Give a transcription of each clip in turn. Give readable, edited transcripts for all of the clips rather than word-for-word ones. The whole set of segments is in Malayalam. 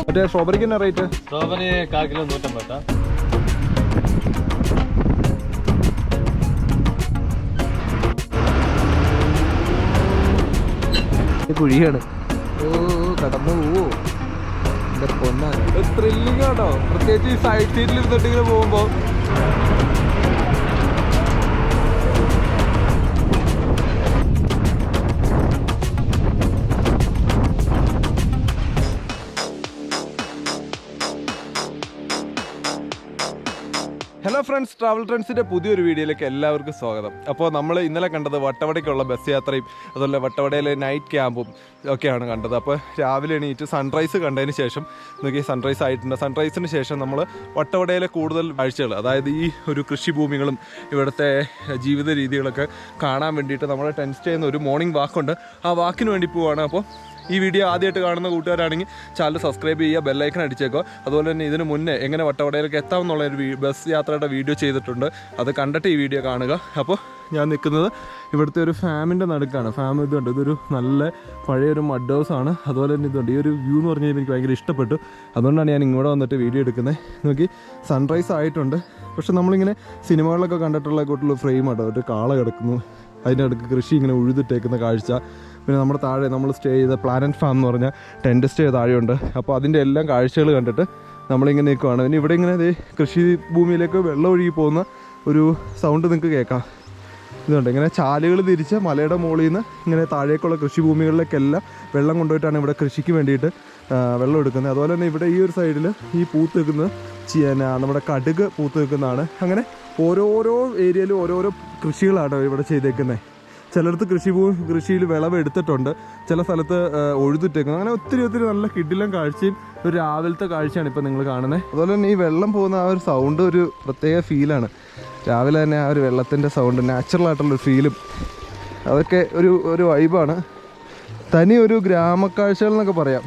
മറ്റേ സ്ട്രോബെറിക്ക് എന്നാ റേറ്റ്? Strawberry 1/4 kilo 150. കുഴിയാണ്. ഓ കടന്നു പോവോ എന്റെ പൊന്നാണ്. ത്രില്ലിംഗ് ആണോ, പ്രത്യേകിച്ച് ഈ സൈഡ് സീറ്റിൽ ഇരുന്നിട്ട് ഇങ്ങനെ പോകുമ്പോ. ഹലോ ഫ്രണ്ട്സ്, ട്രാവൽ ട്രെൻഡ്സിൻ്റെ പുതിയൊരു വീഡിയോയിലേക്ക് എല്ലാവർക്കും സ്വാഗതം. അപ്പോൾ നമ്മൾ ഇന്നലെ കണ്ടത് വട്ടവടയ്ക്കുള്ള ബസ് യാത്രയും അതുപോലെ വട്ടവടയിലെ നൈറ്റ് ക്യാമ്പും ഒക്കെയാണ് കണ്ടത്. അപ്പോൾ രാവിലെ എണീറ്റ് സൺറൈസ് കണ്ടതിന് ശേഷം നോക്കി, സൺറൈസ് ആയിട്ടുണ്ട്. സൺറൈസിന് ശേഷം നമ്മൾ വട്ടവടയിലെ കൂടുതൽ കാഴ്ചകൾ, അതായത് ഈ ഒരു കൃഷിഭൂമികളും ഇവിടുത്തെ ജീവിത രീതികളൊക്കെ കാണാൻ വേണ്ടിയിട്ട് നമ്മൾ ടെൻറ്റ് ചെയ്യുന്ന ഒരു മോർണിംഗ് വാക്കുണ്ട്. ആ വാക്കിന് വേണ്ടി പോവുകയാണ്. അപ്പോൾ ഈ വീഡിയോ ആദ്യമായിട്ട് കാണുന്ന കൂട്ടുകാരാണെങ്കിൽ ചാനൽ സബ്സ്ക്രൈബ് ചെയ്യുക, ബെല്ലൈക്കൺ അടിച്ചേക്കുക. അതുപോലെ തന്നെ ഇതിന് മുന്നേ എങ്ങനെ വട്ടവടയിലേക്ക് എത്താമെന്നുള്ളൊരു ബസ് യാത്രയുടെ വീഡിയോ ചെയ്തിട്ടുണ്ട്. അത് കണ്ടിട്ട് ഈ വീഡിയോ കാണുക. അപ്പോൾ ഞാൻ നിൽക്കുന്നത് ഇവിടുത്തെ ഒരു ഫാമിൻ്റെ നടുക്കാണ്. ഫാം ഇതുണ്ട്, ഇതൊരു നല്ല പഴയൊരു മഡ് ഹൗസ് ആണ്. അതുപോലെ തന്നെ ഇതുണ്ട്. ഈ ഒരു വ്യൂ എന്ന് പറഞ്ഞു കഴിഞ്ഞാൽ എനിക്ക് ഭയങ്കര ഇഷ്ടപ്പെട്ടു. അതുകൊണ്ടാണ് ഞാൻ ഇങ്ങോട്ട് വന്നിട്ട് വീഡിയോ എടുക്കുന്നത്. നോക്കി, സൺറൈസ് ആയിട്ടുണ്ട്. പക്ഷെ നമ്മളിങ്ങനെ സിനിമകളിലൊക്കെ കണ്ടിട്ടുള്ള കൂട്ടുള്ള ഫ്രെയിം ആട്ടോ, ഒരു കാള കിടക്കുന്നു, അതിൻ്റെ അടുക്ക് കൃഷി ഇങ്ങനെ ഉഴുതിട്ടേക്കുന്ന കാഴ്ച. പിന്നെ നമ്മുടെ താഴെ നമ്മൾ സ്റ്റേ ചെയ്ത പ്ലാനറ്റ് ഫാം എന്ന് പറഞ്ഞാൽ ടെൻറ്റ് സ്റ്റേ താഴെയുണ്ട്. അപ്പോൾ അതിൻ്റെ എല്ലാം കാഴ്ചകൾ കണ്ടിട്ട് നമ്മളിങ്ങനെ നിൽക്കുവാണ്. പിന്നെ ഇവിടെ ഇങ്ങനെ കൃഷി ഭൂമിയിലേക്ക് വെള്ളം ഒഴുകി പോകുന്ന ഒരു സൗണ്ട് നിങ്ങൾക്ക് കേൾക്കാം. ഇതുണ്ട്, ഇങ്ങനെ ചാലുകൾ തിരിച്ച് മലയുടെ മുകളിൽ നിന്ന് ഇങ്ങനെ താഴേക്കുള്ള കൃഷിഭൂമികളിലേക്കെല്ലാം വെള്ളം കൊണ്ടുപോയിട്ടാണ് ഇവിടെ കൃഷിക്ക് വേണ്ടിയിട്ട് വെള്ളം എടുക്കുന്നത്. അതുപോലെ തന്നെ ഇവിടെ ഈ ഒരു സൈഡിൽ ഈ പൂത്ത് നിൽക്കുന്നത് നമ്മുടെ കടുക് പൂത്ത് നിൽക്കുന്നതാണ്. അങ്ങനെ ഓരോരോ ഏരിയയിലും ഓരോരോ കൃഷികളാണ് ഇവിടെ ചെയ്തേക്കുന്നത്. ചിലടത്ത് കൃഷിയിൽ വിളവ് എടുത്തിട്ടുണ്ട്, ചില സ്ഥലത്ത് ഒഴുതിട്ടേക്കുന്നത്. അങ്ങനെ ഒത്തിരി നല്ല കിടിലം കാഴ്ചയും ഒരു രാവിലത്തെ കാഴ്ചയാണ് ഇപ്പോൾ നിങ്ങൾ കാണുന്നത്. അതുപോലെ തന്നെ ഈ വെള്ളം പോകുന്ന ആ ഒരു സൗണ്ട് ഒരു പ്രത്യേക ഫീലാണ്. രാവിലെ തന്നെ ആ ഒരു വെള്ളത്തിൻ്റെ സൗണ്ട്, നാച്ചുറലായിട്ടുള്ളൊരു ഫീലും, അതൊക്കെ ഒരു വൈബാണ്. തനി ഒരു ഗ്രാമക്കാഴ്ചകൾ എന്നൊക്കെ പറയാം.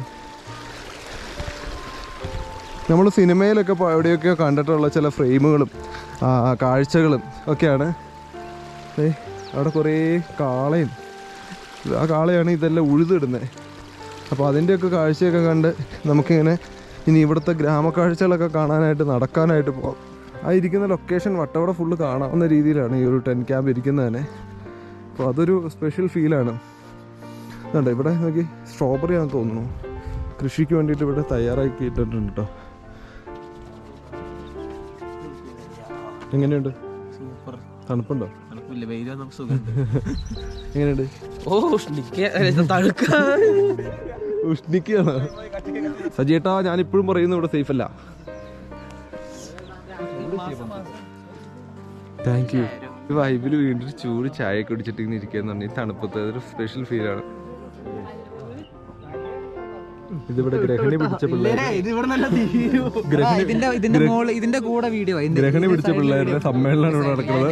നമ്മൾ സിനിമയിലൊക്കെ എവിടെയൊക്കെയോ കണ്ടിട്ടുള്ള ചില ഫ്രെയിമുകളും കാഴ്ചകളും ഒക്കെയാണ്. അവിടെ കുറേ കാളയും, ആ കാളയാണ് ഇതെല്ലാം ഉഴുതിടുന്നത്. അപ്പോൾ അതിൻ്റെയൊക്കെ കാഴ്ചയൊക്കെ കണ്ട് നമുക്കിങ്ങനെ ഇനി ഇവിടുത്തെ ഗ്രാമക്കാഴ്ചകളൊക്കെ കാണാനായിട്ട് നടക്കാനായിട്ട് പോകാം. ആ ഇരിക്കുന്ന ലൊക്കേഷൻ വട്ടവട ഫുള്ള് കാണാവുന്ന രീതിയിലാണ് ഈ ഒരു ടെൻറ്റ് ക്യാമ്പ് ഇരിക്കുന്നത് തന്നെ. അപ്പോൾ അതൊരു സ്പെഷ്യൽ ഫീലാണ്. അതുകൊണ്ട് ഇവിടെ നോക്കി, സ്ട്രോബെറി ആണെന്ന് തോന്നുന്നു കൃഷിക്ക് വേണ്ടിയിട്ട് ഇവിടെ തയ്യാറാക്കി ഇട്ടിട്ടുണ്ട് കേട്ടോ. എങ്ങനെയുണ്ട്? സൂപ്പർ. തണുപ്പുണ്ടോ? എങ്ങനെയുണ്ട്? ഉഷ്ണിക്കാണ് സജിയേട്ടാ. ഞാനിപ്പോഴും പറയുന്നു ഇവിടെ സേഫ് അല്ല. Thank you. ഈ വൈബിൽ വീണ്ടും ചൂട് ചായ കുടിച്ചിട്ട് ഇങ്ങനെ ഇരിക്കുകയെന്ന് പറഞ്ഞാൽ ഈ തണുപ്പത്ത് അതൊരു സ്പെഷ്യൽ ഫീലാണ്. ഇതിവിടെ ഗ്രഹണി പിടിച്ച പിള്ളേരുടെ സമ്മേളനമാണ് ഇവിടെ നടക്കുന്നത്.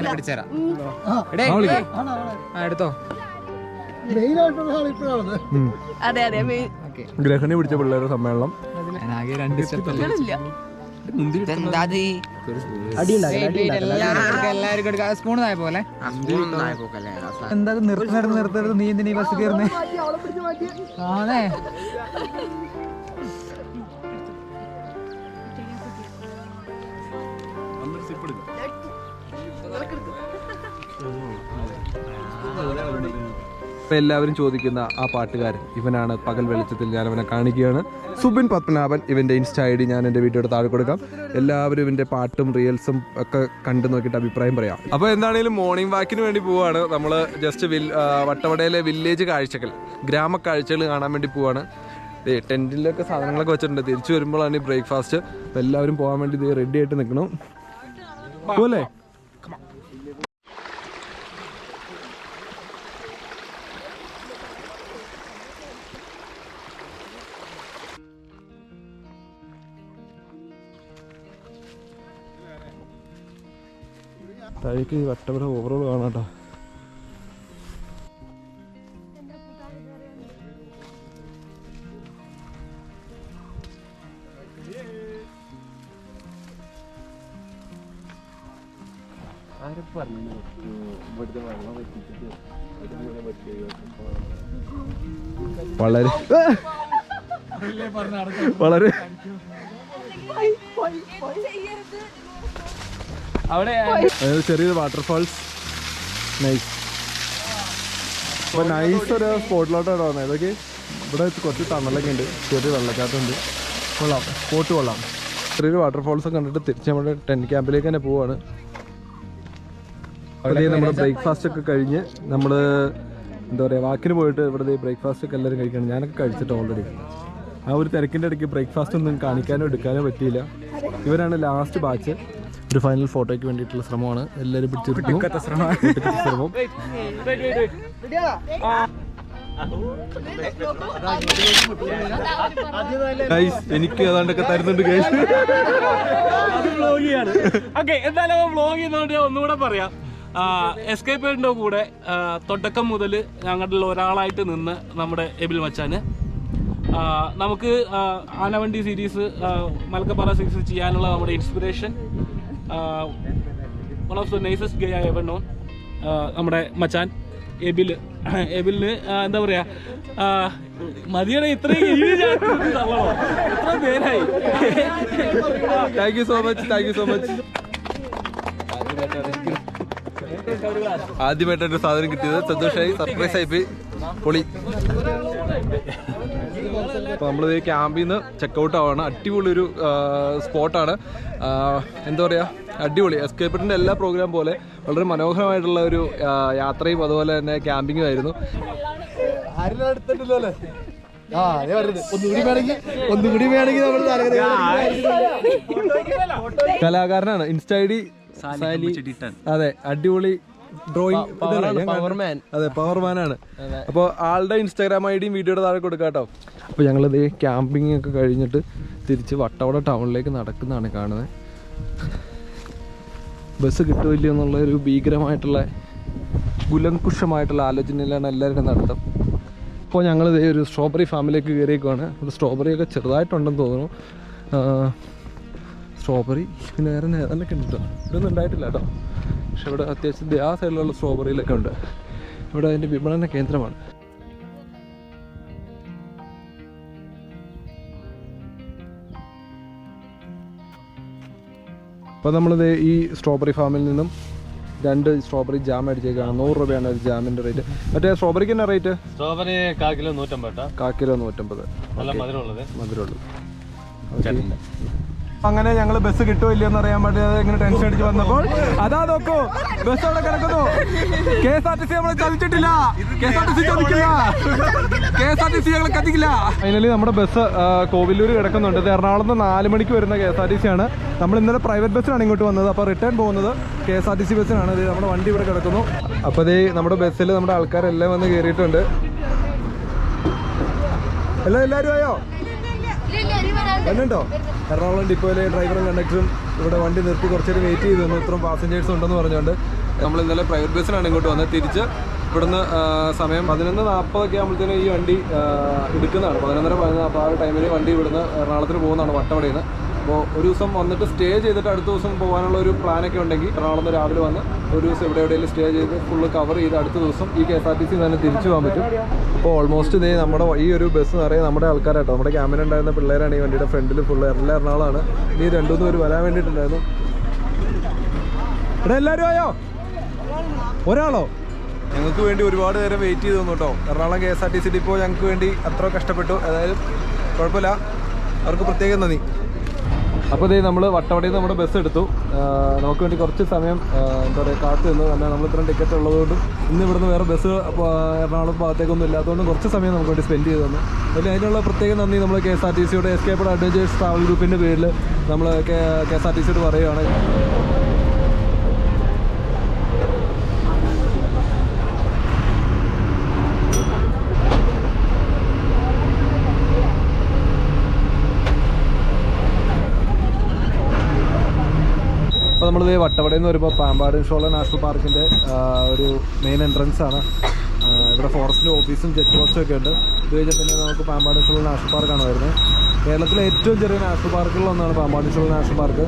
ഗ്രഹണി പിടിച്ച പിള്ളേരുടെ സമ്മേളനം. സ്പൂണായ പോലെ എന്താ നിർത്തരുത്. നീ എന്തിനാ ഈ ബസ് കയറുന്നേ? ആണേ, ഇപ്പം എല്ലാവരും ചോദിക്കുന്ന ആ പാട്ടുകാരൻ ഇവനാണ്. പകൽ വെളിച്ചത്തിൽ ഞാൻ അവനെ കാണിക്കുകയാണ്. സുബിൻ പത്മനാഭൻ. ഇവൻ്റെ ഇൻസ്റ്റാ ഐ ഡി ഞാൻ എൻ്റെ വീഡിയോയുടെ താഴെ കൊടുക്കാം. എല്ലാവരും ഇവൻ്റെ പാട്ടും റീൽസും ഒക്കെ കണ്ടു നോക്കിയിട്ട് അഭിപ്രായം പറയാം. അപ്പോൾ എന്താണെങ്കിലും മോർണിംഗ് വാക്കിന് വേണ്ടി പോവാണ് നമ്മൾ. ജസ്റ്റ് വട്ടവടയിലെ വില്ലേജ് കാഴ്ചകൾ, ഗ്രാമക്കാഴ്ചകൾ കാണാൻ വേണ്ടി പോവാണ്. ടെൻറ്റിലൊക്കെ സാധനങ്ങളൊക്കെ വെച്ചിട്ടുണ്ട്. തിരിച്ചു വരുമ്പോഴാണ് ഈ ബ്രേക്ക്ഫാസ്റ്റ്. അപ്പോൾ എല്ലാവരും പോകാൻ വേണ്ടി ഇത് റെഡി ആയിട്ട് നിൽക്കണം. പോലെ താഴേക്ക് വട്ടവട ഓവറോൾ കാണാട്ടോ. ആരും പറഞ്ഞു ഇവിടുത്തെ വെള്ളം വെച്ചിട്ട് വളരെ വളരെ അവിടെ ചെറിയൊരു വാട്ടർഫാൾസ്. നൈസ്. അപ്പോൾ നൈസ് ഒരു സ്പോട്ടിലോട്ടാണ് വന്നത്. ഇതൊക്കെ ഇവിടെ കുറച്ച് തണലൊക്കെ ഉണ്ട്, ചെറിയ വെള്ളച്ചാട്ടമുണ്ട്. കൊള്ളാം, സ്പോട്ട് കൊള്ളാം. ചെറിയൊരു വാട്ടർഫാൾസ് കണ്ടിട്ട് തിരിച്ച് നമ്മുടെ ടെൻറ്റ് ക്യാമ്പിലേക്ക് തന്നെ പോവാണ്. അവിടെ നമ്മുടെ ബ്രേക്ക്ഫാസ്റ്റ് ഒക്കെ കഴിഞ്ഞ് നമ്മൾ എന്താ പറയുക വാക്കിന് പോയിട്ട് ഇവിടെ ബ്രേക്ക്ഫാസ്റ്റ് ഒക്കെ എല്ലാവരും കഴിക്കണം. ഞാനൊക്കെ കഴിച്ചിട്ട് ഓൾറെഡി. ആ ഒരു തിരക്കിൻ്റെ ഇടയ്ക്ക് ബ്രേക്ക്ഫാസ്റ്റ് ഒന്നും കാണിക്കാനോ എടുക്കാനോ പറ്റിയില്ല. ഇവരാണ് ലാസ്റ്റ് ബാച്ച്. ഒരു ഫൈനൽ ഫോട്ടോയ്ക്ക് വേണ്ടിയിട്ടുള്ള ശ്രമമാണ്. എല്ലാവരും പിടിച്ചിരിക്കുന്നു. ശ്രമം. എനിക്ക് ഏതാണ്ടൊക്കെ തരുന്നുണ്ട്. എന്തായാലും വ്ലോഗ് ചെയ്യുന്നതുകൊണ്ട് ഞാൻ ഒന്നുകൂടെ പറയാം. എസ്കേപ്പിന്റെ കൂടെ തുടക്കം മുതൽ ഞങ്ങളുടെ ഒരാളായിട്ട് നിന്ന് നമ്മുടെ എബിൽ മച്ചാന് നമുക്ക് ആനവണ്ടി സീരീസ്, മലക്കപ്പാറ സീരീസ് ചെയ്യാനുള്ള നമ്മുടെ inspiration, one of the nicest guy I ever known, നമ്മുടെ മച്ചാൻ എബിലിന് എന്താ പറയാ മതിയുടെ ഇത്രയും എത്ര പേരായി. Thank you so much, thank you so much. ആദ്യമായിട്ടൊരു സാധനം കിട്ടിയത് സന്തോഷമായി, സർപ്രൈസ് ആയിപ്പോയി, പൊളി. അപ്പോൾ നമ്മളിത് ക്യാമ്പിൽ നിന്ന് ചെക്കൗട്ട് ആവാണ്. അടിപൊളി ഒരു സ്പോട്ടാണ്. എന്താ പറയുക, അടിപൊളി. എസ്കേപ്പിൻ്റെ എല്ലാ പ്രോഗ്രാം പോലെ വളരെ മനോഹരമായിട്ടുള്ള ഒരു യാത്രയും അതുപോലെ തന്നെ ക്യാമ്പിങ്ങും ആയിരുന്നു. കലാകാരനാണ്. ഇൻസ്റ്റ ഐ ഡി അതെ, അടിപൊളി ഡ്രോയിങ്. അതെ, പവർമാൻ ആണ്. അപ്പോൾ ആളുടെ ഇൻസ്റ്റാഗ്രാം ഐ ഡിയും വീഡിയോയുടെ താഴെ കൊടുക്കാം കേട്ടോ. അപ്പോൾ ഞങ്ങളിത് ക്യാമ്പിംഗ് ഒക്കെ കഴിഞ്ഞിട്ട് തിരിച്ച് വട്ടവട ടൗണിലേക്ക് നടക്കുന്നതാണ് കാണുന്നത്. ബസ് കിട്ടുമില്ല എന്നുള്ള ഒരു ഭീകരമായിട്ടുള്ള കുലങ്കുഷമായിട്ടുള്ള ആലോചനയിലാണ് എല്ലാവരുടെയും നടത്തം. അപ്പോൾ ഞങ്ങളിത് ഒരു സ്ട്രോബെറി ഫാമിലേക്ക് കയറിയേക്കുവാണ്. ഇവിടെ സ്ട്രോബെറി ഒക്കെ ചെറുതായിട്ടുണ്ടെന്ന് തോന്നുന്നു. സ്ട്രോബെറി പിന്നെ വേറെ ഏതാണ്ടൊക്കെ ഉണ്ട് കേട്ടോ. ഇതൊന്നും ഉണ്ടായിട്ടില്ല കേട്ടോ. പക്ഷെ ഇവിടെ അത്യാവശ്യം ആ സൈഡിലുള്ള സ്ട്രോബെറിയിലൊക്കെ ഉണ്ട്. ഇവിടെ അതിൻ്റെ വിപണന കേന്ദ്രമാണ്. അപ്പോൾ നമ്മളിത് ഈ സ്ട്രോബെറി ഫാമിൽ നിന്നും 2 സ്ട്രോബെറി ജാം അടിച്ചേക്കാണ്. 100 രൂപയാണ് ഒരു ജാമിൻ്റെ റേറ്റ്. മറ്റേ സ്ട്രോബെറിക്ക് എന്നാ റേറ്റ്? Strawberry 1 kilo 150. 1 കിലോ 150. നല്ല മധുരമുള്ളത്. അങ്ങനെ ഞങ്ങൾ ബസ് കിട്ടുമോ ഇല്ലയോ എന്ന് അറിയാൻ വേണ്ടി ഇങ്ങനെ ടെൻഷൻ അടിച്ച് വന്നപ്പോൾ അതാ നോക്കൂ, ബസ് അവിടെ കിടക്കുന്നു. KSRTC നമ്മൾ ചതിച്ചിട്ടില്ല. KSRTC ചതിക്കില്ല. KSRTC ഞങ്ങൾ കത്തിക്കില്ല. ഫൈനലി നമ്മുടെ ബസ് കോവിലൂർ കിടക്കുന്നുണ്ട്. ഇത് എറണാകുളത്ത് 4 മണിക്ക് വരുന്ന KSRTC ആണ്. നമ്മൾ ഇന്നലെ പ്രൈവറ്റ് ബസ്സിനാണ് ഇങ്ങോട്ട് വന്നത്. അപ്പോൾ റിട്ടേൺ പോകുന്നത് KSRTC ബസ്സിനാണ്. ഇത് നമ്മുടെ വണ്ടി ഇവിടെ കിടക്കുന്നു. അപ്പോൾ ഇത് നമ്മുടെ ബസ്സിൽ നമ്മുടെ ആൾക്കാരെല്ലാം വന്ന് കയറിയിട്ടുണ്ട്. എല്ലാവരും ആയോ? എന്നുണ്ടോ? എറണാകുളം ഡിപ്പോയിലെ ഡ്രൈവറും കണ്ടക്ടറും ഇവിടെ വണ്ടി നിർത്തി കുറച്ചേരം വെയിറ്റ് ചെയ്ത് തന്നു. ഇത്രയും പാസഞ്ചേഴ്സ് ഉണ്ടെന്ന് പറഞ്ഞുകൊണ്ട് നമ്മൾ ഇന്നലെ പ്രൈവറ്റ് ബസ്സിനാണ് ഇങ്ങോട്ട് വന്നത്. തിരിച്ച് ഇവിടുന്ന് സമയം 11:40 ആകുമ്പോഴത്തേനും ഈ വണ്ടി എടുക്കുന്നതാണ്. 11:40 അപ്പോൾ ആ ടൈമിൽ വണ്ടി ഇവിടുന്ന് എറണാകുളത്തിന് പോകുന്നതാണ്, വട്ടവടയിൽ നിന്ന്. അപ്പോൾ ഒരു ദിവസം വന്നിട്ട് സ്റ്റേ ചെയ്തിട്ട് അടുത്ത ദിവസം പോകാനുള്ള ഒരു പ്ലാനൊക്കെ ഉണ്ടെങ്കിൽ എറണാകുളത്ത് രാവിലെ വന്ന് ഒരു ദിവസം എവിടെയെങ്കിലും സ്റ്റേ ചെയ്ത് ഫുള്ള് കവർ ചെയ്ത് അടുത്ത ദിവസം ഈ KSRTC തന്നെ തിരിച്ചു പോകാൻ പറ്റും. അപ്പോൾ ഓൾമോസ്റ്റ് ഇതേ നമ്മുടെ ഈ ഒരു ബസ് നിറയെ നമ്മുടെ ആൾക്കാരായിട്ടോ. നമ്മുടെ ക്യാമ്പിനുണ്ടായിരുന്ന പിള്ളേരാണ്. ഈ വണ്ടിയുടെ ഫ്രണ്ടിൽ ഫുള്ള് എല്ലാ എറണാകുളമാണ്. ഇനി 2-3 പേര് വരാൻ വേണ്ടിയിട്ടുണ്ടായിരുന്നു. ഇവിടെ എല്ലാവരും ആയോ? ഒരാളോ? ഞങ്ങൾക്ക് വേണ്ടി ഒരുപാട് നേരം വെയിറ്റ് ചെയ്ത് തന്നു കേട്ടോ. എറണാകുളം KSRTC ഡിപ്പോ ഞങ്ങൾക്ക് വേണ്ടി അത്ര കഷ്ടപ്പെട്ടു. ഏതായാലും കുഴപ്പമില്ല, അവർക്ക് പ്രത്യേകം നന്ദി. അപ്പോൾ ഇതേ നമ്മൾ വട്ടവടയിൽ നിന്ന് നമ്മുടെ ബസ് എടുത്തു. നമുക്ക് വേണ്ടി കുറച്ച് സമയം എന്താ പറയുക കാത്തു നിന്നു. കാരണം നമ്മൾ ഇത്രയും ടിക്കറ്റ് ഉള്ളതുകൊണ്ടും ഇന്ന് ഇവിടുന്ന് വേറെ ബസ് എറണാകുളം ഭാഗത്തേക്കൊന്നും ഇല്ലാത്തതുകൊണ്ടും കുറച്ച് സമയം നമുക്ക് വേണ്ടി സ്പെൻഡ് ചെയ്ത് തന്നു. അതിനുള്ള പ്രത്യേക നന്ദി നമ്മൾ KSRTCയുടെ എസ്കേപ്പ് അഡ്വഞ്ചേഴ്സ് ട്രാവൽ ഗ്രൂപ്പിൻ്റെ പേരിൽ നമ്മൾ KSRTCയോട് പറയുകയാണ്. അപ്പോൾ നമ്മളിത് വട്ടവടയിൽ നിന്ന് വരുമ്പോൾ പാമ്പാട് ഷോള നാഷണൽ പാർക്കിൻ്റെ ഒരു മെയിൻ എൻട്രൻസ് ആണ്. ഇവിടെ ഫോറസ്റ്റിൻ്റെ ഓഫീസും ചെക്ക് പോസ്റ്റും ഒക്കെ ഉണ്ട്. ഇത് കഴിഞ്ഞാൽ തന്നെ നമുക്ക് പാമ്പാട് ഷോള നാഷണൽ പാർക്കാണ് വരുന്നത്. കേരളത്തിലെ ഏറ്റവും ചെറിയ നാഷണൽ പാർക്കുകളിലൊന്നാണ് പാമ്പാട് ഷോള നാഷണൽ പാർക്ക്.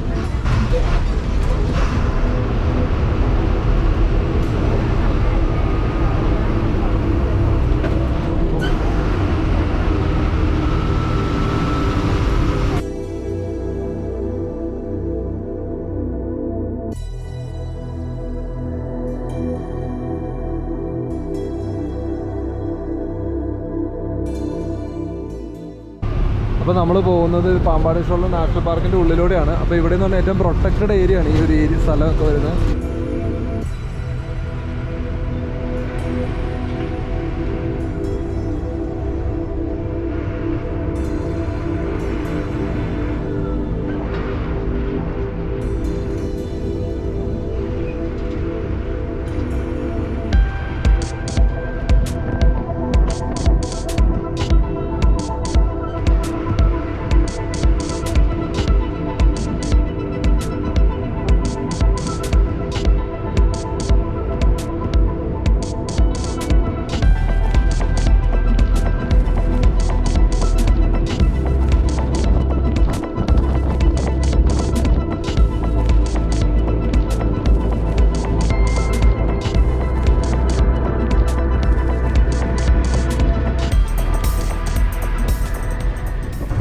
ഇപ്പോൾ നമ്മൾ പോകുന്നത് പാമ്പാടി ഷോള നാഷണൽ പാർക്കിൻ്റെ ഉള്ളിലൂടെയാണ്. അപ്പോൾ ഇവിടെ എന്ന് പറഞ്ഞാൽ ഏറ്റവും പ്രൊട്ടക്റ്റഡ് ഏരിയ ആണ് ഈ ഒരു സ്ഥലമൊക്കെ വരുന്നത്.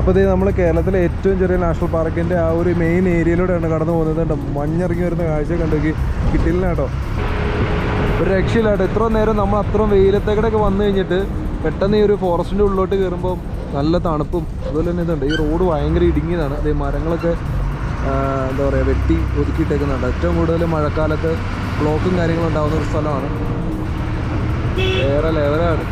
അപ്പോൾ ഇത് നമ്മൾ കേരളത്തിലെ ഏറ്റവും ചെറിയ നാഷണൽ പാർക്കിൻ്റെ ആ ഒരു മെയിൻ ഏരിയയിലൂടെയാണ് കടന്നു പോകുന്നത്. മഞ്ഞിറങ്ങി വരുന്ന കാഴ്ച കണ്ടെങ്കിൽ കിട്ടില്ല കേട്ടോ, ഒരു രക്ഷയില്ല കേട്ടോ. ഇത്ര നേരം നമ്മൾ അത്രയും വെയിലത്തേക്കടൊക്കെ വന്നു കഴിഞ്ഞിട്ട് പെട്ടെന്ന് ഈ ഒരു ഫോറസ്റ്റിൻ്റെ ഉള്ളിലോട്ട് കയറുമ്പോൾ നല്ല തണുപ്പും അതുപോലെ തന്നെ ഇതുണ്ട്. ഈ റോഡ് ഭയങ്കര ഇടുങ്ങിയതാണ്. അതേ മരങ്ങളൊക്കെ എന്താ പറയുക വെട്ടി ഒതുക്കിയിട്ടേക്കുന്നുണ്ട്. ഏറ്റവും കൂടുതൽ മഴക്കാലത്ത് ബ്ലോക്കും കാര്യങ്ങളും ഉണ്ടാകുന്ന ഒരു സ്ഥലമാണ്. വേറെ ലെവലാണ്.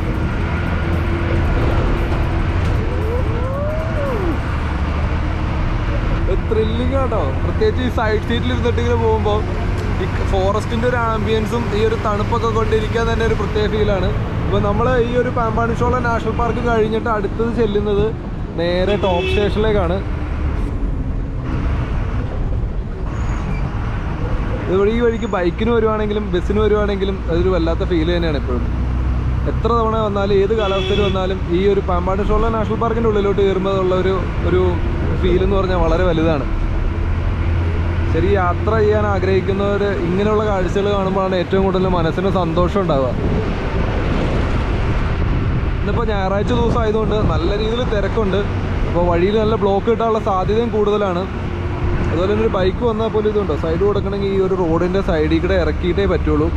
ത്രില്ലിങ് കേട്ടോ, പ്രത്യേകിച്ച് ഈ സൈഡ് സീറ്റിൽ ഇരുന്നിട്ട് ഇങ്ങനെ പോകുമ്പോൾ ഈ ഫോറസ്റ്റിൻ്റെ ഒരു ആംബിയൻസും ഈ ഒരു തണുപ്പൊക്കെ കൊണ്ടിരിക്കാൻ തന്നെ ഒരു പ്രത്യേക ഫീലാണ്. ഇപ്പോൾ നമ്മൾ ഈ ഒരു പാമ്പാടി ഷോള നാഷണൽ പാർക്ക് കഴിഞ്ഞിട്ട് അടുത്തത് ചെല്ലുന്നത് നേരെ ടോപ്പ് സ്റ്റേഷനിലേക്കാണ്. ഇതുവഴി ഈ വഴിക്ക് ബൈക്കിന് വരുവാണെങ്കിലും ബസ്സിന് വരുവാണെങ്കിലും അതൊരു വല്ലാത്ത ഫീൽ തന്നെയാണ് എപ്പോഴും. എത്ര തവണ വന്നാലും ഏത് കാലാവസ്ഥയിൽ വന്നാലും ഈ ഒരു പാമ്പാടി ഷോള നാഷണൽ പാർക്കിൻ്റെ ഉള്ളിലോട്ട് കയറുമ്പോൾ ഉള്ള ഒരു ഫീൽ എന്ന് പറഞ്ഞാൽ വളരെ വലുതാണ്. ശരി, യാത്ര ചെയ്യാൻ ആഗ്രഹിക്കുന്നവർ ഇങ്ങനെയുള്ള കാഴ്ചകൾ കാണുമ്പോഴാണ് ഏറ്റവും കൂടുതൽ മനസ്സിന് സന്തോഷം ഉണ്ടാവുക. ഇന്നിപ്പോൾ ഞായറാഴ്ച ദിവസം ആയതുകൊണ്ട് നല്ല രീതിയിൽ തിരക്കുണ്ട്. അപ്പോൾ വഴിയിൽ നല്ല ബ്ലോക്ക് കിട്ടാനുള്ള സാധ്യതയും കൂടുതലാണ്. അതുപോലെ തന്നെ ഒരു ബൈക്ക് വന്നാൽ പോലും ഇതുണ്ടോ, സൈഡ് കൊടുക്കണമെങ്കിൽ ഈ ഒരു റോഡിൻ്റെ സൈഡിൽ കൂടെ ഇറക്കിയിട്ടേ പറ്റുള്ളൂ.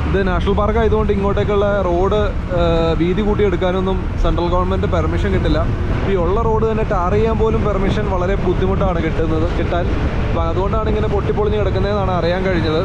ഇത് നാഷണൽ പാർക്ക് ആയതുകൊണ്ട് ഇങ്ങോട്ടേക്കുള്ള റോഡ് വീതി കൂട്ടിയെടുക്കാനൊന്നും സെൻട്രൽ ഗവൺമെൻറ് പെർമിഷൻ കിട്ടില്ല. ഈ ഉള്ള റോഡ് തന്നെ ടാർ ചെയ്യാൻ പോലും പെർമിഷൻ വളരെ ബുദ്ധിമുട്ടാണ് കിട്ടാൻ. അപ്പോൾ അതുകൊണ്ടാണ് ഇങ്ങനെ പൊട്ടിപ്പൊളിഞ്ഞ് കിടക്കുന്നതെന്നാണ് അറിയാൻ കഴിഞ്ഞത്.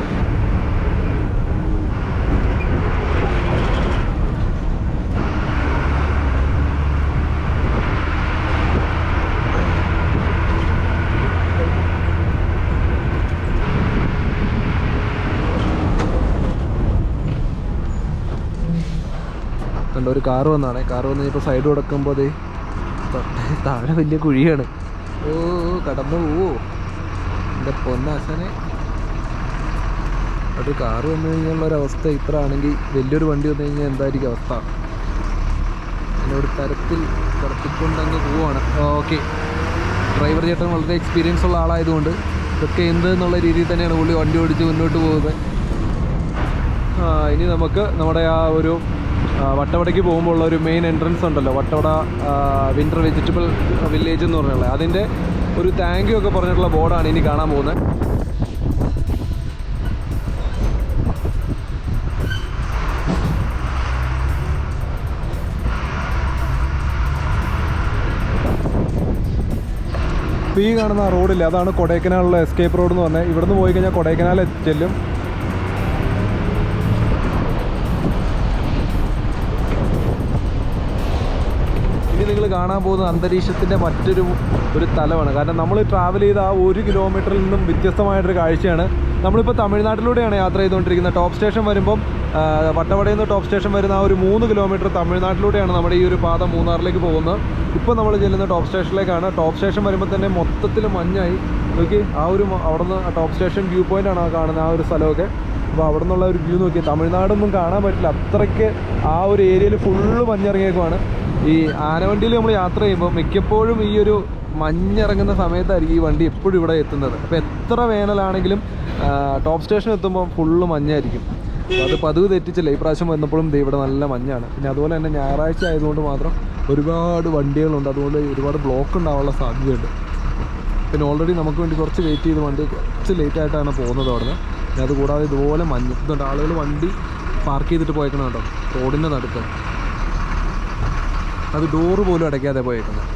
കണ്ട ഒരു കാറ് വന്നാണ്. കാറ് വന്ന് ഇപ്പോൾ സൈഡ് കൊടുക്കുമ്പോൾ അത് താഴെ വലിയ കുഴിയാണ്. ഓ കടന്നു പോവോ എൻ്റെ പൊന്നാശനെ. ഒരു കാറ് വന്നു കഴിഞ്ഞുള്ളൊരവസ്ഥ ഇത്ര ആണെങ്കിൽ വലിയൊരു വണ്ടി വന്നു കഴിഞ്ഞാൽ എന്തായിരിക്കും അവസ്ഥ? അങ്ങനെ ഒരു തരത്തിൽ കടത്തിക്കൊണ്ടങ്ങ് പോവാണ്. ഓക്കെ, ഡ്രൈവർ ചേട്ടൻ വളരെ എക്സ്പീരിയൻസ് ഉള്ള ആളായതുകൊണ്ട് ഇതൊക്കെ എന്തെന്നുള്ള രീതിയിൽ തന്നെയാണ് പുള്ളി വണ്ടി ഓടിച്ച് മുന്നോട്ട് പോകുന്നത്. ഇനി നമുക്ക് നമ്മുടെ ആ ഒരു വട്ടവടയ്ക്ക് പോകുമ്പോൾ ഉള്ള ഒരു മെയിൻ എൻട്രൻസ് ഉണ്ടല്ലോ, വട്ടവട വിൻ്റർ വെജിറ്റബിൾ വില്ലേജ് എന്ന് പറഞ്ഞുള്ളത്, അതിൻ്റെ ഒരു താങ്ക് യു ഒക്കെ പറഞ്ഞിട്ടുള്ള ബോർഡാണ് ഇനി കാണാൻ പോകുന്നത്. ഇപ്പോൾ ഈ കാണുന്ന റോഡില്ല, അതാണ് കൊടൈക്കനാലുള്ള എസ്കേപ്പ് റോഡ് എന്ന് പറഞ്ഞാൽ. ഇവിടുന്ന് പോയി കഴിഞ്ഞാൽ കൊടൈക്കനാൽ ചെല്ലും. നിങ്ങൾ കാണാൻ പോകുന്ന അന്തരീക്ഷത്തിൻ്റെ മറ്റൊരു തലമാണ്. കാരണം നമ്മൾ ട്രാവൽ ചെയ്ത ആ 1 കിലോമീറ്ററിൽ നിന്നും വ്യത്യസ്തമായിട്ടൊരു കാഴ്ചയാണ്. നമ്മളിപ്പോൾ തമിഴ്നാട്ടിലൂടെയാണ് യാത്ര ചെയ്തുകൊണ്ടിരിക്കുന്നത്. ടോപ്പ് സ്റ്റേഷൻ വരുമ്പം വട്ടവടയിൽ നിന്ന് ടോപ്പ് സ്റ്റേഷൻ വരുന്ന ആ ഒരു 3 കിലോമീറ്റർ തമിഴ്നാട്ടിലൂടെയാണ് നമ്മുടെ ഈ ഒരു പാത മൂന്നാറിലേക്ക് പോകുന്നത്. ഇപ്പോൾ നമ്മൾ ചെല്ലുന്ന ടോപ്പ് സ്റ്റേഷനിലേക്കാണ്. ടോപ്പ് സ്റ്റേഷൻ വരുമ്പോൾ തന്നെ മൊത്തത്തിൽ മഞ്ഞായി നോക്കി. ആ ഒരു അവിടെ നിന്ന് ടോപ്പ് സ്റ്റേഷൻ വ്യൂ പോയിൻ്റാണ് കാണുന്നത്, ആ ഒരു സ്ഥലമൊക്കെ. അപ്പോൾ അവിടെ നിന്നുള്ള ഒരു വ്യൂ നോക്കി തമിഴ്നാടൊന്നും കാണാൻ പറ്റില്ല, അത്രയ്ക്ക് ആ ഒരു ഏരിയയിൽ ഫുള്ള് മഞ്ഞിറങ്ങിയേക്കുവാണ്. ഈ ആനവണ്ടിയിൽ നമ്മൾ യാത്ര ചെയ്യുമ്പോൾ മിക്കപ്പോഴും ഈ ഒരു മഞ്ഞിറങ്ങുന്ന സമയത്തായിരിക്കും ഈ വണ്ടി എപ്പോഴും ഇവിടെ എത്തുന്നത്. അപ്പോൾ എത്ര വേനലാണെങ്കിലും ടോപ്പ് സ്റ്റേഷൻ എത്തുമ്പോൾ ഫുള്ള് മഞ്ഞായിരിക്കും. അപ്പോൾ അത് പതിവ് തെറ്റിച്ചില്ല, ഈ പ്രാവശ്യം വന്നപ്പോഴും ഇവിടെ നല്ല മഞ്ഞാണ്. പിന്നെ അതുപോലെ തന്നെ ഞായറാഴ്ച ആയതുകൊണ്ട് മാത്രം ഒരുപാട് വണ്ടികളുണ്ട്, അതുകൊണ്ട് ഒരുപാട് ബ്ലോക്ക് ഉണ്ടാവാനുള്ള സാധ്യതയുണ്ട്. പിന്നെ ഓൾറെഡി നമുക്ക് വേണ്ടി കുറച്ച് വെയിറ്റ് ചെയ്ത് വണ്ടി കുറച്ച് ലേറ്റായിട്ടാണ് പോകുന്നത് അവിടുന്ന്. പിന്നെ അതുകൂടാതെ ഇതുപോലെ മഞ്ഞ് ഇതുണ്ട്, ആളുകൾ വണ്ടി പാർക്ക് ചെയ്തിട്ട് പോയേക്കണം കേട്ടോ റോഡിൻ്റെ നടുക്ക്. അത് ഡോറ് പോലും അടയ്ക്കാതെ പോയേക്കുന്നത്.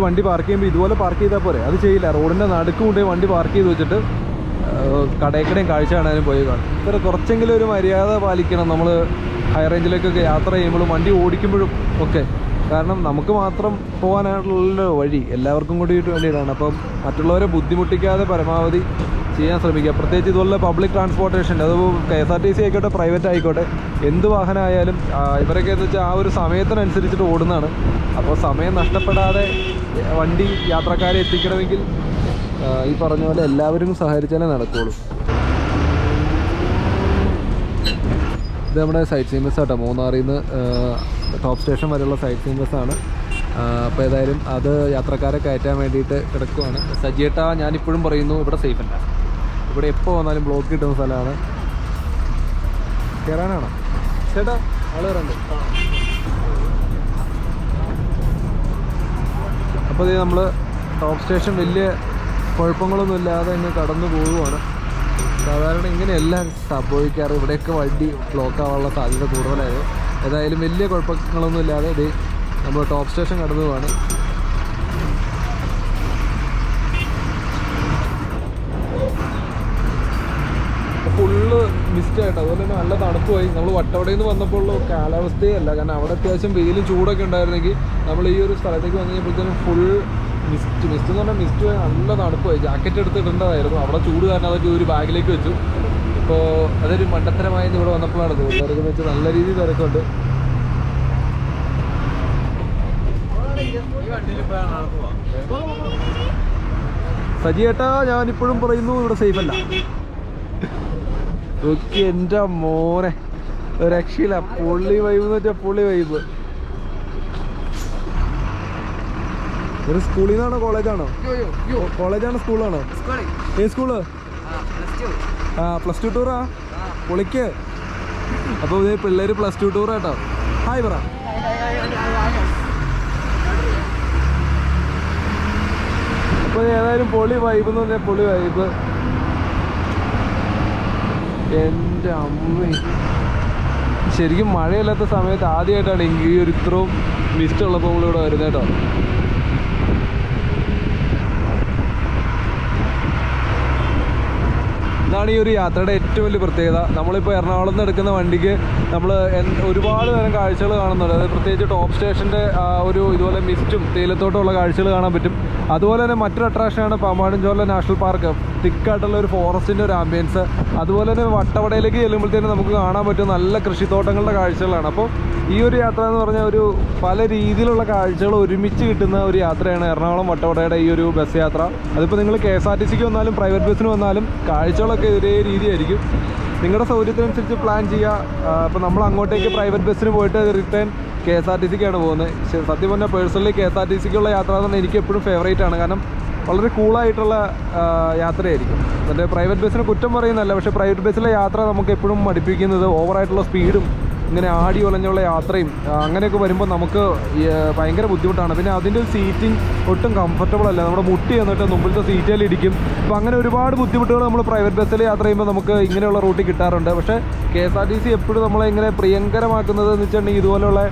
വണ്ടി പാർക്ക് ചെയ്യുമ്പോൾ ഇതുപോലെ പാർക്ക് ചെയ്താൽ പോരെ, അത് ചെയ്യില്ല. റോഡിൻ്റെ നടുക്ക് കൊണ്ടുപോയി വണ്ടി പാർക്ക് ചെയ്ത് വെച്ചിട്ട് കടയിക്കടയും കാഴ്ച കാണാനും പോയി കാണും. ഇത്ര കുറച്ചെങ്കിലും ഒരു മര്യാദ പാലിക്കണം നമ്മൾ ഹൈ റേഞ്ചിലേക്കൊക്കെ യാത്ര ചെയ്യുമ്പോഴും വണ്ടി ഓടിക്കുമ്പോഴും ഒക്കെ. കാരണം നമുക്ക് മാത്രം പോകാനായിട്ടുള്ള വഴി എല്ലാവർക്കും കൂടിയിട്ട് വേണ്ടിയിട്ടാണ്. അപ്പം മറ്റുള്ളവരെ ബുദ്ധിമുട്ടിക്കാതെ പരമാവധി ചെയ്യാൻ ശ്രമിക്കുക. പ്രത്യേകിച്ച് ഇതുപോലെ പബ്ലിക് ട്രാൻസ്പോർട്ടേഷൻ, അത് KSRTC ആയിക്കോട്ടെ പ്രൈവറ്റ് ആയിക്കോട്ടെ, എന്ത് വാഹനമായാലും ഇവരൊക്കെ എന്ന് വെച്ചാൽ ആ ഒരു സമയത്തിനനുസരിച്ചിട്ട് ഓടുന്നതാണ്. അപ്പോൾ സമയം നഷ്ടപ്പെടാതെ വണ്ടി യാത്രക്കാരെ എത്തിക്കണമെങ്കിൽ ഈ പറഞ്ഞ പോലെ എല്ലാവരും സഹകരിച്ചാലേ നടക്കുകയുള്ളൂ. ഇത് നമ്മുടെ സൈറ്റ് സീൻ ബസ് ആട്ടോ, മൂന്നാറിൽ നിന്ന് ടോപ്പ് സ്റ്റേഷൻ വരെയുള്ള സൈറ്റ് സീൻ ബസ്സാണ്. അപ്പോൾ ഏതായാലും അത് യാത്രക്കാരെ കയറ്റാൻ വേണ്ടിയിട്ട് കിടക്കുവാണ്. സജിയേട്ടാ, ഞാനിപ്പോഴും പറയുന്നു ഇവിടെ സേഫ് അല്ല. ഇവിടെ എപ്പോൾ വന്നാലും ബ്ലോക്ക് കിട്ടുന്ന സ്ഥലമാണ്. കയറാനാണോ ചേട്ടാ? ആൾ കയറണ്ട്. അപ്പോൾ ഇത് നമ്മൾ ടോപ്പ് സ്റ്റേഷൻ വലിയ കുഴപ്പങ്ങളൊന്നും ഇല്ലാതെ ഇങ്ങ് കടന്നു പോവുകയാണ്. സാധാരണ ഇങ്ങനെയല്ല സംഭവിക്കാറ്. ഇവിടെയൊക്കെ വണ്ടി ബ്ലോക്ക് ആവാനുള്ള സാധ്യത കൂടുതലായത്. ഏതായാലും വലിയ കുഴപ്പങ്ങളൊന്നും ഇല്ലാതെ ഇത് നമ്മൾ ടോപ്പ് സ്റ്റേഷൻ കടന്നു പോവാണ്. ഫുള്ള് മിസ്റ്റായിട്ട്, അതുപോലെ തന്നെ നല്ല തണുപ്പുമായി. നമ്മൾ വട്ടവടയിൽ നിന്ന് വന്നപ്പോൾ കാലാവസ്ഥയല്ല, കാരണം അവിടെ അത്യാവശ്യം വെയിലും ചൂടൊക്കെ ഉണ്ടായിരുന്നെങ്കിൽ നമ്മൾ ഈ ഒരു സ്ഥലത്തേക്ക് വന്നു കഴിഞ്ഞപ്പോഴത്തേനും ഫുൾ മിസ്റ്റ് എന്ന് പറഞ്ഞാൽ മിസ്റ്റ് നല്ല തണുപ്പായി. ജാക്കറ്റ് എടുത്തിട്ടുണ്ടായിരുന്നു. അവിടെ ചൂട് കാരണം അതൊക്കെ ഒരു ബാഗിലേക്ക് വെച്ചു. ഇപ്പോൾ അതൊരു മണ്ടത്തരമായെന്ന് ഇവിടെ വന്നപ്പോഴാണ് തോന്നുന്നത്. തിരക്കെന്ന് വെച്ചാൽ നല്ല രീതിയിൽ തിരക്കുണ്ട്. സജിയേട്ടാ, ഞാനിപ്പോഴും പറയുന്നു ഇവിടെ സേഫ് അല്ല. ഓക്കെ, എൻ്റെ മോനെ രക്ഷയില്ല. പുള്ളി വൈബ് എന്ന് വെച്ചാൽ പുള്ളി വൈബ്. ഒരു സ്കൂളിൽ നിന്നാണോ കോളേജാണോ? കോളേജാണോ സ്കൂളാണോ? ഏത് സ്കൂള്? +2 ടൂറാ? പൊളിക്ക്. അപ്പോൾ പിള്ളേർ +2 ടൂർ കേട്ടോ. ഹായ് പറ. അപ്പോൾ ഏതായാലും പൊളി വൈബ് എന്ന് പറഞ്ഞാൽ പൊളി വൈബ്. എൻ്റെ അമ്മ, ശരിക്കും മഴയില്ലാത്ത സമയത്ത് ആദ്യമായിട്ടാണ് ഈ ഒരു ഇത്രയും മിസ്റ്റ് ഉള്ളപ്പോൾ നമ്മളിവിടെ വരുന്നത് കേട്ടോ. ഇതാണ് ഈ ഒരു യാത്രയുടെ ഏറ്റവും വലിയ പ്രത്യേകത. നമ്മളിപ്പോൾ എറണാകുളത്ത് നിന്ന് എടുക്കുന്ന വണ്ടിക്ക് നമ്മൾ ഒരുപാട് തരം കാഴ്ചകൾ കാണുന്നുണ്ട്. അതായത് പ്രത്യേകിച്ച് ടോപ്പ് സ്റ്റേഷൻ്റെ ഒരു ഇതുപോലെ മിസ്റ്റും തേയിലത്തോട്ടമുള്ള കാഴ്ചകൾ കാണാൻ പറ്റും. അതുപോലെ തന്നെ മറ്റൊരു അട്രാക്ഷനാണ് പാമ്പാടുംചോല നാഷണൽ പാർക്ക്. തിക്കായിട്ടുള്ള ഒരു ഫോറസ്റ്റിൻ്റെ ഒരു ആംബിയൻസ്. അതുപോലെ തന്നെ വട്ടവടയിലേക്ക് ചെല്ലുമ്പോഴത്തേനും നമുക്ക് കാണാൻ പറ്റും നല്ല കൃഷിത്തോട്ടങ്ങളുടെ കാഴ്ചകളാണ്. അപ്പോൾ ഈ ഒരു യാത്ര എന്ന് പറഞ്ഞാൽ ഒരു പല രീതിയിലുള്ള കാഴ്ചകൾ ഒരുമിച്ച് കിട്ടുന്ന ഒരു യാത്രയാണ് എറണാകുളം വട്ടവടയുടെ ഈ ഒരു ബസ് യാത്ര. അതിപ്പോൾ നിങ്ങൾ KSRTCക്ക് വന്നാലും പ്രൈവറ്റ് ബസ്സിന് വന്നാലും കാഴ്ചകളൊക്കെ ഒരേ രീതിയായിരിക്കും. നിങ്ങളുടെ സൗകര്യത്തിനനുസരിച്ച് പ്ലാൻ ചെയ്യുക. ഇപ്പോൾ നമ്മൾ അങ്ങോട്ടേക്ക് പ്രൈവറ്റ് ബസ്സിന് പോയിട്ട് റിട്ടേൺ KSRTCക്കാണ് പോകുന്നത്. സത്യം പറഞ്ഞാൽ പേഴ്സണലി KSRTCക്കുള്ള യാത്ര എന്ന് പറഞ്ഞാൽ എനിക്ക് എപ്പോഴും ഫേവറേറ്റ് ആണ്. കാരണം വളരെ കൂളായിട്ടുള്ള യാത്രയായിരിക്കും. എന്നിട്ട് പ്രൈവറ്റ് ബസ്സിന് കുറ്റം പറയുന്നതല്ല, പക്ഷേ പ്രൈവറ്റ് ബസ്സിലെ യാത്ര നമുക്ക് എപ്പോഴും മടുപ്പിക്കുന്നത് ഓവറായിട്ടുള്ള സ്പീഡും ഇങ്ങനെ ആടി ഒലഞ്ഞുള്ള യാത്രയും അങ്ങനെയൊക്കെ വരുമ്പോൾ നമുക്ക് ഭയങ്കര ബുദ്ധിമുട്ടാണ്. പിന്നെ അതിൻ്റെ സീറ്റിംഗ് ഒട്ടും കംഫർട്ടബിൾ അല്ല. നമ്മുടെ മുട്ടി എന്നിട്ട് മുമ്പിലത്തെ സീറ്റിൽ ഇടിക്കും. അപ്പോൾ അങ്ങനെ ഒരുപാട് ബുദ്ധിമുട്ടുകൾ നമ്മൾ പ്രൈവറ്റ് ബസ്സിൽ യാത്ര ചെയ്യുമ്പോൾ നമുക്ക് ഇങ്ങനെയുള്ള റൂട്ടിൽ കിട്ടാറുണ്ട്. പക്ഷേ KSRTC എപ്പോഴും നമ്മളെ ഇങ്ങനെ പ്രിയങ്കരമാക്കുന്നത് എന്ന് വെച്ചിട്ടുണ്ടെങ്കിൽ ഇതുപോലെയുള്ള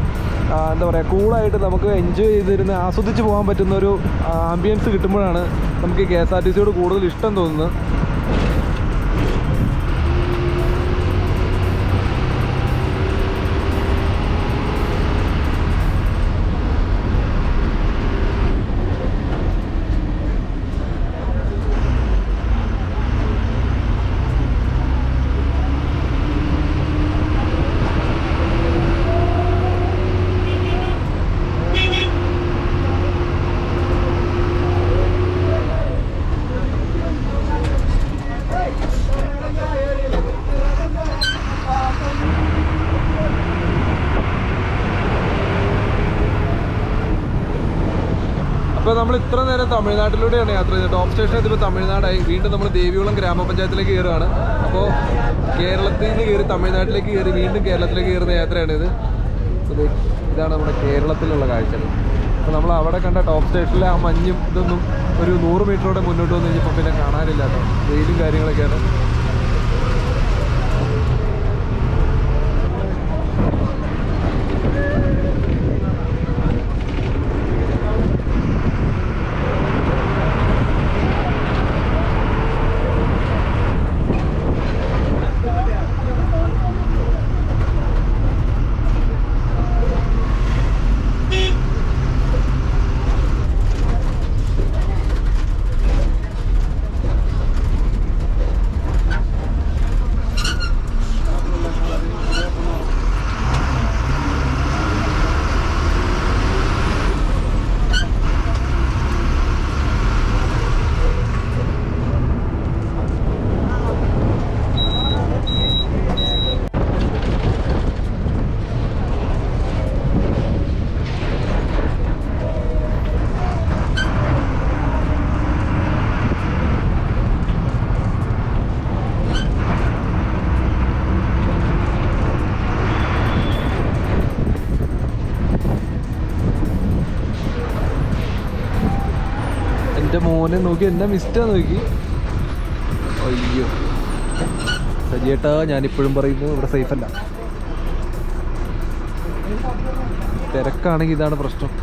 എന്താ പറയുക, കൂളായിട്ട് നമുക്ക് എൻജോയ് ചെയ്തിരുന്ന് ആസ്വദിച്ച് പോകാൻ പറ്റുന്നൊരു ആംബിയൻസ് കിട്ടുമ്പോഴാണ് നമുക്ക് KSRTCയോട് കൂടുതൽ ഇഷ്ടം തോന്നുന്നത്. ഇപ്പോൾ നമ്മൾ ഇത്ര നേരം തമിഴ്നാട്ടിലൂടെയാണ് യാത്ര ചെയ്തത്. ടോപ്പ് സ്റ്റേഷൻ എത്തിയപ്പോൾ തമിഴ്നാടായി. വീണ്ടും നമ്മൾ ദേവികുളം ഗ്രാമപഞ്ചായത്തിലേക്ക് കയറുകയാണ്. അപ്പോൾ കേരളത്തിൽ നിന്ന് കയറി തമിഴ്നാട്ടിലേക്ക് കയറി വീണ്ടും കേരളത്തിലേക്ക് കയറുന്ന യാത്രയാണിത്. ഇതാണ് നമ്മുടെ കേരളത്തിലുള്ള കാഴ്ചകൾ. അപ്പോൾ നമ്മൾ അവിടെ കണ്ട ടോപ്പ് സ്റ്റേഷനിലെ ആ മഞ്ഞും ഇതൊന്നും ഒരു 100 മീറ്ററോടെ മുന്നോട്ട് വന്നു കഴിഞ്ഞപ്പോൾ പിന്നെ കാണാനില്ല കേട്ടോ. വെയിലും കാര്യങ്ങളൊക്കെയാണ്. മോനെ നോക്കി എന്നാ മിസ്റ്റാ നോക്കി. അയ്യോ സജിയേട്ടാ, ഞാനിപ്പോഴും പറയുന്നു ഇവിടെ സേഫല്ല. തിരക്കാണെങ്കിൽ ഇതാണ് പ്രശ്നം.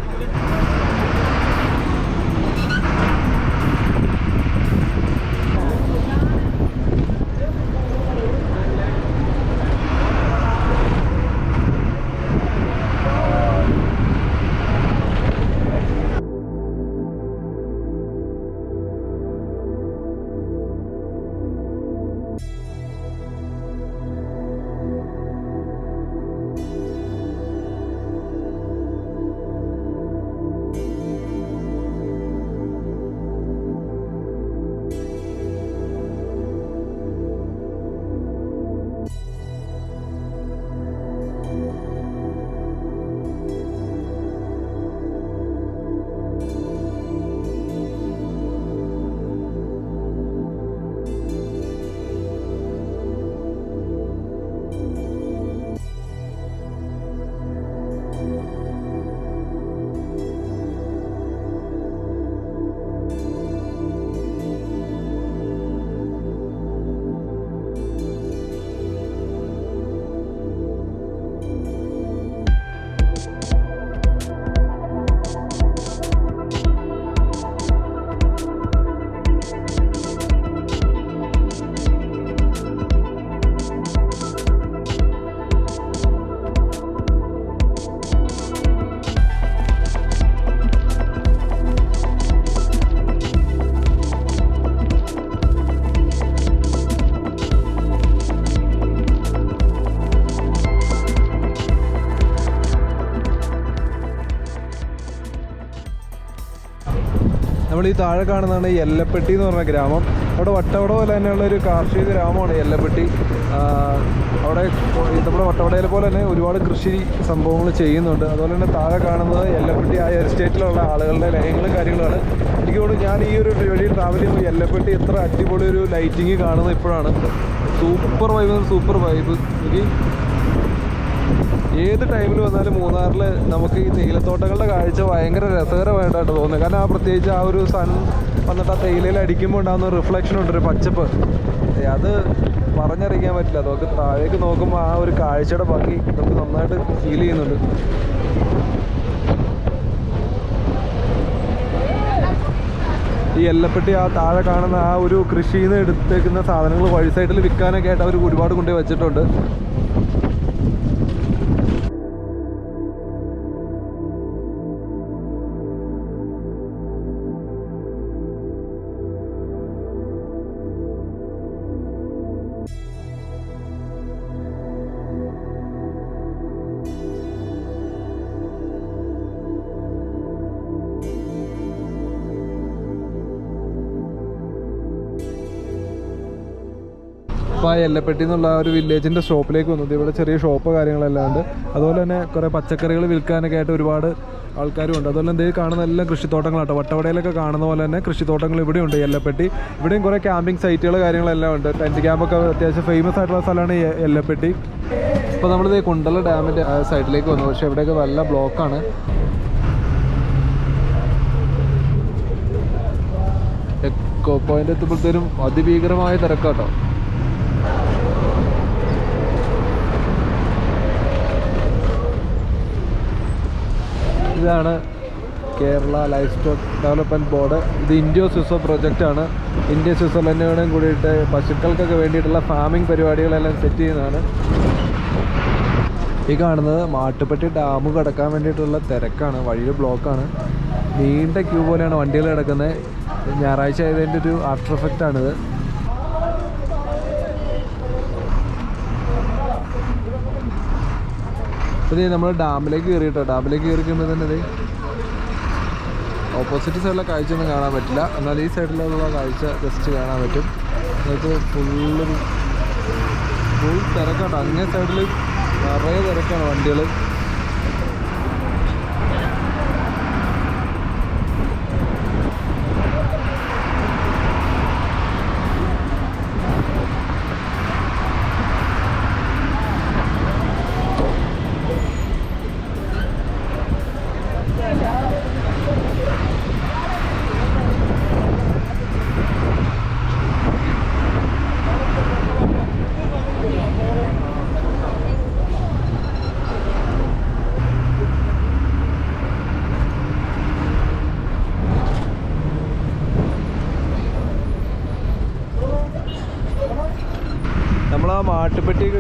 നമ്മൾ ഈ താഴെ കാണുന്നതാണ് എല്ലപ്പെട്ടി എന്ന് പറഞ്ഞ ഗ്രാമം. അവിടെ വട്ടവട പോലെ തന്നെയുള്ള ഒരു കാർഷിക ഗ്രാമമാണ് എല്ലപ്പെട്ടി. അവിടെ നമ്മുടെ വട്ടവടയിലെ പോലെ തന്നെ ഒരുപാട് കൃഷി സംഭവങ്ങൾ ചെയ്യുന്നുണ്ട്. അതുപോലെ തന്നെ താഴെ കാണുന്നത് എല്ലപ്പെട്ടി ആ എസ്റ്റേറ്റിലുള്ള ആളുകളുടെ ലയങ്ങളും കാര്യങ്ങളാണ്. എനിക്ക് തോന്നുന്നു ഞാൻ ഈ ഒരു വഴി ട്രാവൽ ചെയ്യുമ്പോൾ എല്ലപ്പെട്ടി എത്ര അടിപൊളി ഒരു ലൈറ്റിങ് കാണുന്നത് ഇപ്പോഴാണ്. Super vibe. ഏത് ടൈമിൽ വന്നാലും മൂന്നാറിൽ നമുക്ക് ഈ തേയിലത്തോട്ടങ്ങളുടെ കാഴ്ച ഭയങ്കര രസകരമായിട്ടാണ് തോന്നുന്നത്. കാരണം പ്രത്യേകിച്ച് ആ ഒരു സൺ വന്നിട്ട് ആ തേയിലയിൽ അടിക്കുമ്പോൾ ഉണ്ടാകുന്ന റിഫ്ലക്ഷൻ ഉണ്ട്, ഒരു പച്ചപ്പ്. അത് പറഞ്ഞറിയിക്കാൻ പറ്റില്ല. നമുക്ക് താഴേക്ക് നോക്കുമ്പോൾ ആ ഒരു കാഴ്ചയുടെ ഭംഗി നമുക്ക് നന്നായിട്ട് ഫീൽ ചെയ്യുന്നുണ്ട്. ഈ എല്ലപ്പെട്ടി ആ താഴെ കാണുന്ന ആ ഒരു കൃഷിയിൽ നിന്ന് എടുത്തേക്കുന്ന സാധനങ്ങൾ വഴി സൈഡിൽ വിൽക്കാനൊക്കെ ആയിട്ട് അവർ ഒരുപാട് കൊണ്ടുപോയി വെച്ചിട്ടുണ്ട്. അപ്പോൾ ആ എല്ലപ്പെട്ടി എന്നുള്ള ആ ഒരു വില്ലേജിൻ്റെ ഷോപ്പിലേക്ക് വന്നത്. ഇവിടെ ചെറിയ ഷോപ്പ് കാര്യങ്ങളെല്ലാം ഉണ്ട്. അതുപോലെ തന്നെ കുറേ പച്ചക്കറികൾ വിൽക്കാനൊക്കെ ആയിട്ട് ഒരുപാട് ആൾക്കാരും ഉണ്ട്. അതുപോലെ എന്തെങ്കിലും കാണുന്ന എല്ലാം കൃഷിത്തോട്ടങ്ങളാട്ടോ. വട്ടവടയിലൊക്കെ കാണുന്ന പോലെ തന്നെ കൃഷിത്തോട്ടങ്ങൾ ഇവിടെയുണ്ട് എല്ലപ്പെട്ടി. ഇവിടെയും കുറേ ക്യാമ്പിംഗ് സൈറ്റുകൾ കാര്യങ്ങളെല്ലാം ഉണ്ട്. ടെൻറ്റ് ക്യാമ്പൊക്കെ അത്യാവശ്യം ഫേമസ് ആയിട്ടുള്ള സ്ഥലമാണ് എല്ലപ്പെട്ടി. ഇപ്പോൾ നമ്മളിത് കുണ്ടള ഡാമിൻ്റെ സൈഡിലേക്ക് വന്നു. പക്ഷേ ഇവിടെയൊക്കെ നല്ല ബ്ലോക്കാണ്. എക്കോ പോയിന്റ് എത്തുമ്പോഴത്തേനും അതിഭീകരമായ തിരക്കാട്ടോ. ഇതാണ് Kerala life stock development board. ഇത് ഇന്ത്യ സ്വിസോ പ്രൊജക്റ്റാണ്. ഇന്ത്യ സ്വിറ്റ്സർലൻഡിനോടും കൂടിയിട്ട് പശുക്കൾക്കൊക്കെ വേണ്ടിയിട്ടുള്ള ഫാമിംഗ് പരിപാടികളെല്ലാം സെറ്റ് ചെയ്യുന്നതാണ്. ഈ കാണുന്നത് മാട്ടുപ്പെട്ടി ഡാം കടക്കാൻ വേണ്ടിയിട്ടുള്ള തിരക്കാണ്. വഴിയിൽ ബ്ലോക്കാണ്. നീണ്ട ക്യൂ പോലെയാണ് വണ്ടികൾ കിടക്കുന്നത്. ഞായറാഴ്ച ആയതിൻ്റെ ഒരു ആഫ്റ്റർ എഫക്റ്റാണിത്. അപ്പോൾ നമ്മൾ ഡാമിലേക്ക് കയറിയിട്ടോ. ഡാമിലേക്ക് കയറിക്കുമ്പോൾ തന്നെ ഇത് ഓപ്പോസിറ്റ് സൈഡിലെ കാഴ്ചയൊന്നും കാണാൻ പറ്റില്ല. എന്നാൽ ഈ സൈഡിലുള്ള കാഴ്ച ജസ്റ്റ് കാണാൻ പറ്റും. എന്നുവെച്ചാൽ ഫുൾ തിരക്കാണ്. അങ്ങേ സൈഡിൽ നിറയെ തിരക്കാണ് വണ്ടികൾ.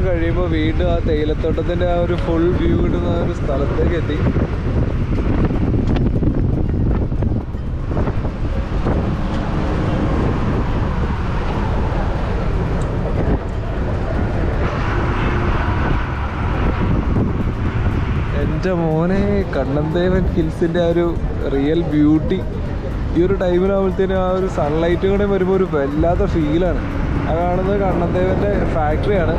കഴിയുമ്പോൾ വീണ്ടും ആ തേയിലത്തോട്ടത്തിൻ്റെ ആ ഒരു ഫുൾ വ്യൂ കിട്ടുന്ന ഒരു സ്ഥലത്തേക്ക് എത്തി. എൻ്റെ മോനെ, കണ്ണന്തേവൻ ഹിൽസിൻ്റെ ആ ഒരു റിയൽ ബ്യൂട്ടി ഈ ഒരു ടൈമിലാകുമ്പോഴത്തേനും ആ ഒരു സൺലൈറ്റും കൂടെ വരുമ്പോൾ ഒരു വല്ലാത്ത ഫീലാണ്. ആ കാണുന്നത് കണ്ണന്തേവൻ്റെ ഫാക്ടറിയാണ്.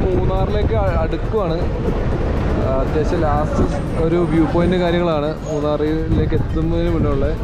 മൂന്നാറിലേക്ക് അടുക്കുവാണ്. അത്യാവശ്യം ലാസ്റ്റ് ഒരു വ്യൂ പോയിന്റ് കാര്യങ്ങളാണ് മൂന്നാറിലേക്ക് എത്തുന്നതിന് മുന്നേ ഉള്ളത്.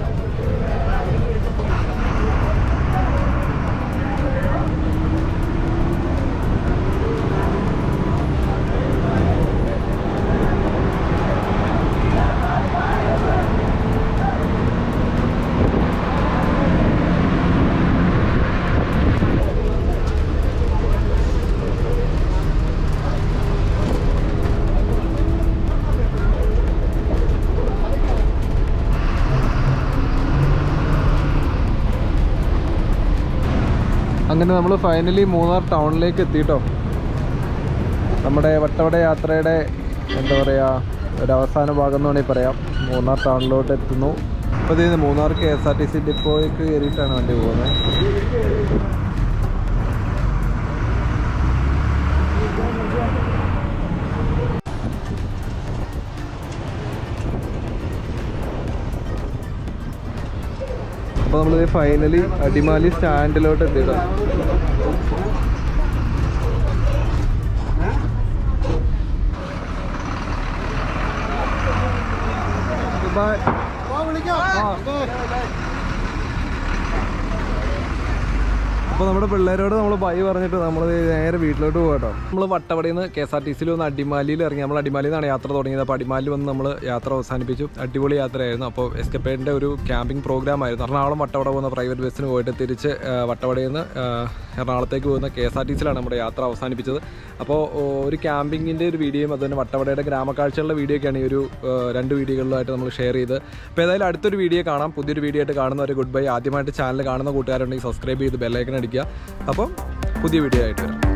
അങ്ങനെ നമ്മൾ ഫൈനലി മൂന്നാർ ടൗണിലേക്ക് എത്തിയിട്ടോ. നമ്മുടെ വട്ടവട യാത്രയുടെ എന്താ പറയുക ഒരു അവസാന ഭാഗം എന്ന് വേണമെങ്കിൽ പറയാം. മൂന്നാർ ടൗണിലോട്ട് എത്തുന്നു. അപ്പോൾ ഇത് മൂന്നാർ KSRTC ഡിപ്പോയ്ക്ക് കയറിയിട്ടാണ് വണ്ടി പോകുന്നത്. അപ്പോൾ നമ്മൾ ഫൈനലി അടിമാലി സ്റ്റാൻഡിലോട്ട് എത്തിയിട്ടാണ്. ബൈ. അപ്പോൾ നമ്മുടെ പിള്ളേരോട് നമ്മൾ ബൈ പറഞ്ഞിട്ട് നമ്മൾ നേരെ വീട്ടിലോട്ട് പോകട്ടോ. നമ്മൾ വട്ടവടയിൽ നിന്ന് KSRTCയിൽ വന്ന് അടിമാലിയിൽ ഇറങ്ങി. നമ്മൾ അടിമാലിയിൽ നിന്നാണ് യാത്ര തുടങ്ങിയത്. അപ്പോൾ അടിമാലിയിൽ വന്ന് നമ്മൾ യാത്ര അവസാനിപ്പിച്ചു. അടിപൊളി യാത്രയായിരുന്നു. അപ്പോൾ എസ്കേപ്പേഡിൻ്റെ ഒരു ക്യാമ്പിംഗ് പ്രോഗ്രാം ആയിരുന്നു. എറണാകുളം വട്ടവട പോകുന്ന പ്രൈവറ്റ് ബസ്സിന് പോയിട്ട് തിരിച്ച് വട്ടവടയിൽ നിന്ന് എറണാകുളത്തേക്ക് പോകുന്ന KSRTCയിലാണ് നമ്മുടെ യാത്ര അവസാനിപ്പിച്ചത്. അപ്പോൾ ഒരു ക്യാമ്പിങ്ങിൻ്റെ ഒരു വീഡിയോയും അതുപോലെ വട്ടവടയുടെ ഗ്രാമക്കാഴ്ചകളുടെ വീഡിയോ ഒക്കെയാണ് ഈ ഒരു 2 വീഡിയോകളിലായിട്ട് നമ്മൾ ഷെയർ ചെയ്ത്. അപ്പോൾ ഏതായാലും അടുത്തൊരു വീഡിയോ കാണാം. പുതിയൊരു വീഡിയോ ആയിട്ട് കാണുന്നവരെ ഗുഡ് ബൈ. ആദ്യമായിട്ട് ചാനൽ കാണുന്ന കൂട്ടുകാരുണ്ടെങ്കിൽ സബ്സ്ക്രൈബ് ചെയ്ത് ബെല്ലൈക്കൺ അടിക്കുക. അപ്പം പുതിയ വീഡിയോ ആയിട്ട് വരാം.